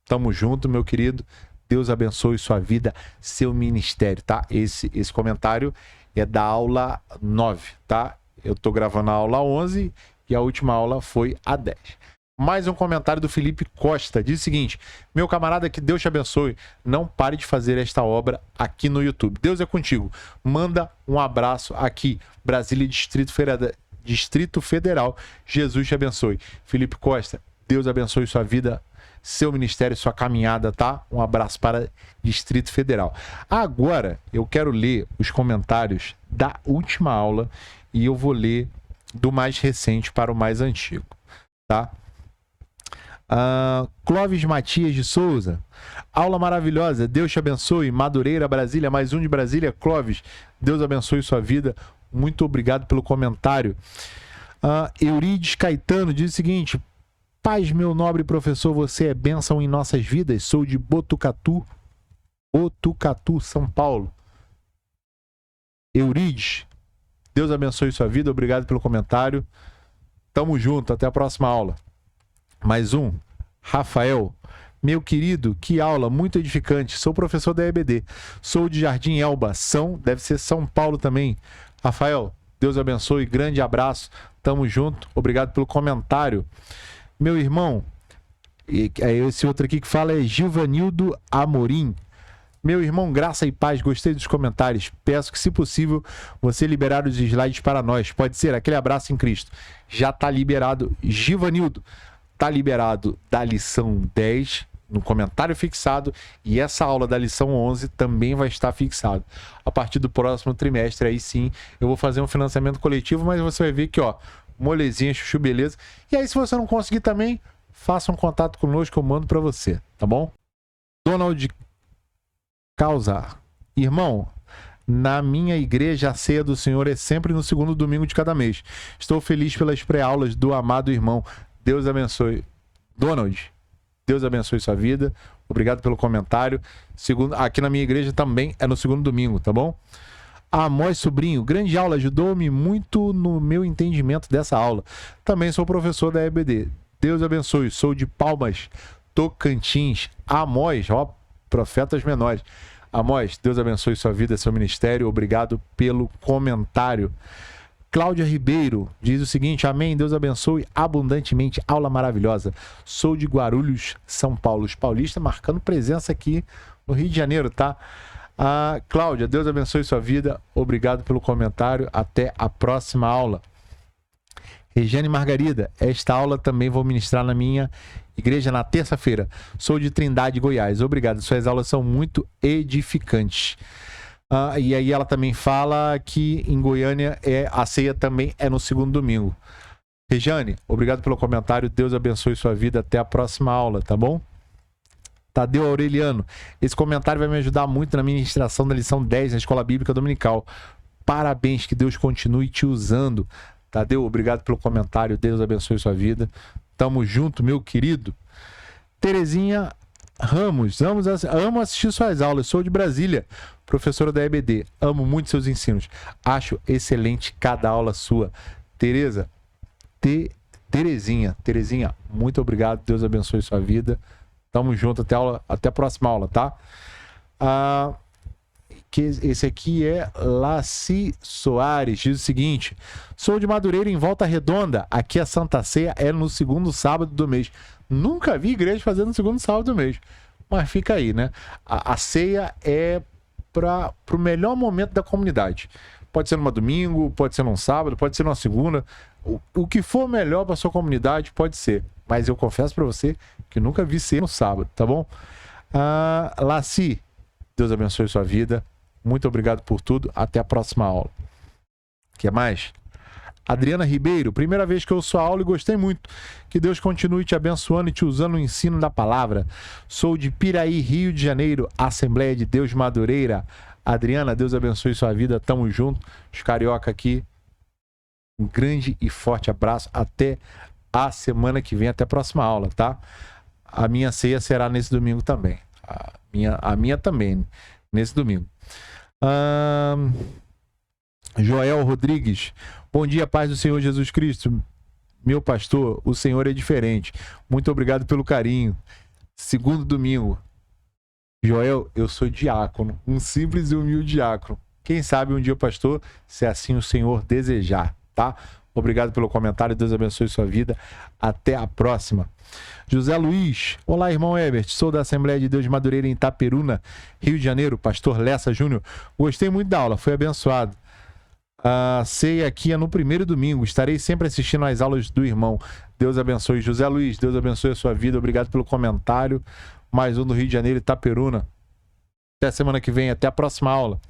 tamo junto, meu querido. Deus abençoe sua vida, seu ministério, tá? Esse comentário é da aula 9, tá? Eu tô gravando a aula 11 e a última aula foi a 10. Mais um comentário do Felipe Costa. Diz o seguinte: meu camarada, que Deus te abençoe. Não pare de fazer esta obra aqui no YouTube. Deus é contigo. Manda um abraço aqui. Brasília, Distrito Federal. Jesus te abençoe. Felipe Costa, Deus abençoe sua vida, seu ministério, sua caminhada, tá? Um abraço para Distrito Federal. Agora, eu quero ler os comentários da última aula e eu vou ler do mais recente para o mais antigo, tá? Clóvis Matias de Souza, aula maravilhosa, Deus te abençoe. Madureira, Brasília, mais um de Brasília. Clóvis, Deus abençoe sua vida, muito obrigado pelo comentário. Eurides Caetano diz o seguinte: paz, meu nobre professor, você é bênção em nossas vidas. Sou de Botucatu, São Paulo. Eurides, Deus abençoe sua vida, obrigado pelo comentário. Tamo junto, até a próxima aula. Mais um, Rafael, meu querido, que aula, muito edificante. Sou professor da EBD, sou de Jardim Elba, deve ser São Paulo também. Rafael, Deus abençoe, grande abraço, tamo junto, obrigado pelo comentário. Meu irmão, esse outro aqui que fala é Gilvanildo Amorim. Meu irmão, graça e paz, gostei dos comentários. Peço que, se possível, você liberar os slides para nós. Pode ser, aquele abraço em Cristo. Já está liberado, Gilvanildo. Está liberado da lição 10 no comentário fixado e essa aula da lição 11 também vai estar fixado. A partir do próximo trimestre, aí sim, eu vou fazer um financiamento coletivo, mas você vai ver que, ó, molezinha, chuchu, beleza. E aí, se você não conseguir também, faça um contato conosco, eu mando para você, tá bom? Donald Causa, irmão, Na minha igreja, a ceia do Senhor é sempre no segundo domingo de cada mês. Estou feliz pelas pré-aulas do amado irmão. Deus abençoe. Donald, Deus abençoe sua vida. Obrigado pelo comentário. Aqui na minha igreja também é no segundo domingo, tá bom? Amós Sobrinho, grande aula, ajudou-me muito no meu entendimento dessa aula. Também sou professor da EBD. Deus abençoe. Sou de Palmas, Tocantins. Amós, ó, profetas menores. Amós, Deus abençoe sua vida, seu ministério. Obrigado pelo comentário. Cláudia Ribeiro diz o seguinte: amém, Deus abençoe abundantemente, aula maravilhosa. Sou de Guarulhos, São Paulo. Os paulistas marcando presença aqui no Rio de Janeiro, tá? Cláudia, Deus abençoe sua vida. Obrigado pelo comentário. Até a próxima aula. Regiane Margarida, esta aula também vou ministrar na minha igreja na terça-feira. Sou de Trindade, Goiás. Obrigado. Suas aulas são muito edificantes. E aí ela também fala que em Goiânia a ceia também é no segundo domingo. Regiane, obrigado pelo comentário. Deus abençoe sua vida. Até a próxima aula, tá bom? Tadeu Aureliano, esse comentário vai me ajudar muito na ministração da lição 10 na Escola Bíblica Dominical. Parabéns, que Deus continue te usando. Tadeu, obrigado pelo comentário. Deus abençoe sua vida. Tamo junto, meu querido. Terezinha Ramos, amo assistir suas aulas. Sou de Brasília, professora da EBD. Amo muito seus ensinos. Acho excelente cada aula sua. Terezinha, muito obrigado. Deus abençoe sua vida. Tamo junto, até a próxima aula, tá? Esse aqui é Laci Soares, diz o seguinte: sou de Madureira, em Volta Redonda. Aqui a Santa Ceia é no segundo sábado do mês. Nunca vi igreja fazendo no segundo sábado do mês. Mas fica aí, né? A ceia é para o melhor momento da comunidade. Pode ser numa domingo, pode ser num sábado, pode ser numa segunda. O que for melhor para sua comunidade pode ser. Mas eu confesso para você que nunca vi ceia no sábado, tá bom? Laci, Deus abençoe sua vida. Muito obrigado por tudo. Até a próxima aula. O que mais? Adriana Ribeiro, primeira vez que eu ouço a aula e gostei muito. Que Deus continue te abençoando e te usando no ensino da palavra. Sou de Piraí, Rio de Janeiro, Assembleia de Deus Madureira. Adriana, Deus abençoe sua vida. Tamo junto. Os carioca aqui. Um grande e forte abraço. Até a semana que vem, até a próxima aula, tá? A minha ceia será nesse domingo também. A minha também, nesse domingo. Joel Rodrigues, bom dia, paz do Senhor Jesus Cristo. Meu pastor, o Senhor é diferente. Muito obrigado pelo carinho. Segundo domingo. Joel, eu sou diácono, um simples e humilde diácono. Quem sabe um dia, pastor, se assim o Senhor desejar, tá? Obrigado pelo comentário, Deus abençoe sua vida. Até a próxima. José Luiz, olá, irmão Herbert, sou da Assembleia de Deus de Madureira, em Itaperuna, Rio de Janeiro, pastor Lessa Júnior. Gostei muito da aula, foi abençoado. A ceia aqui é no primeiro domingo, estarei sempre assistindo às aulas do irmão. Deus abençoe. José Luiz, Deus abençoe a sua vida, obrigado pelo comentário. Mais um do Rio de Janeiro, Itaperuna. Até a semana que vem, até a próxima aula.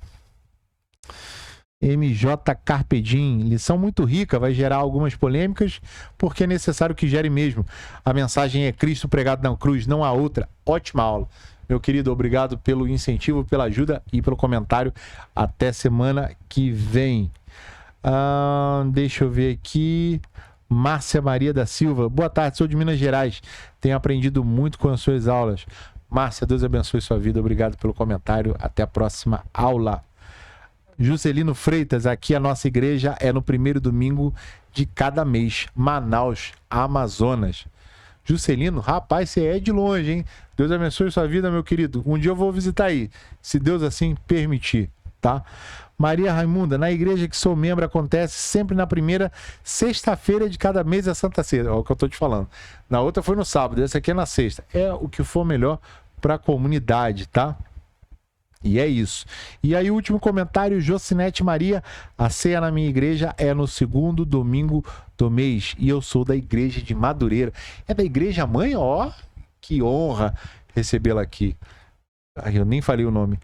MJ Carpedim, lição muito rica, vai gerar algumas polêmicas, porque é necessário que gere mesmo. A mensagem é Cristo pregado na cruz, não há outra. Ótima aula. Meu querido, obrigado pelo incentivo, pela ajuda e pelo comentário. Até semana que vem. Deixa eu ver aqui. Márcia Maria da Silva, boa tarde, sou de Minas Gerais. Tenho aprendido muito com as suas aulas. Márcia, Deus abençoe sua vida. Obrigado pelo comentário. Até a próxima aula. Juscelino Freitas, aqui a nossa igreja é no primeiro domingo de cada mês. Manaus, Amazonas. Juscelino, rapaz, você é de longe, hein? Deus abençoe sua vida, meu querido. Um dia eu vou visitar aí, se Deus assim permitir, tá? Maria Raimunda, na igreja que sou membro, acontece sempre na primeira sexta-feira de cada mês a Santa Ceia. É o que eu tô te falando. Na outra foi no sábado, essa aqui é na sexta. É o que for melhor para a comunidade, tá? E é isso. E aí, o último comentário, Jocinete Maria. A ceia na minha igreja é no segundo domingo do mês. E eu sou da igreja de Madureira. É da igreja mãe? Ó, que honra recebê-la aqui. Eu nem falei o nome.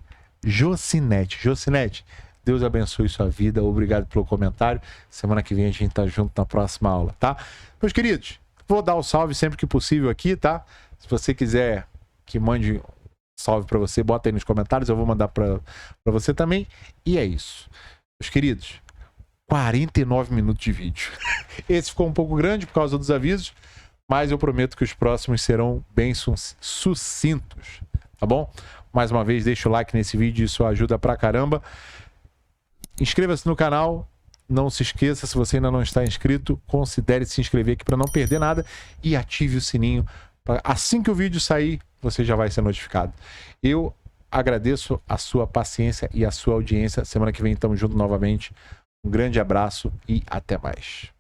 Jocinete. Jocinete, Deus abençoe sua vida. Obrigado pelo comentário. Semana que vem a gente tá junto na próxima aula, tá? Meus queridos, vou dar o salve sempre que possível aqui, tá? Se você quiser que mande salve para você, bota aí nos comentários, eu vou mandar para você também. E é isso. Meus queridos, 49 minutos de vídeo. Esse ficou um pouco grande por causa dos avisos, mas eu prometo que os próximos serão bem sucintos, tá bom? Mais uma vez, deixa o like nesse vídeo, isso ajuda pra caramba. Inscreva-se no canal, não se esqueça, se você ainda não está inscrito, considere se inscrever aqui para não perder nada e ative o sininho, pra, assim que o vídeo sair, você já vai ser notificado. Eu agradeço a sua paciência e a sua audiência. Semana que vem estamos juntos novamente. Um grande abraço e até mais.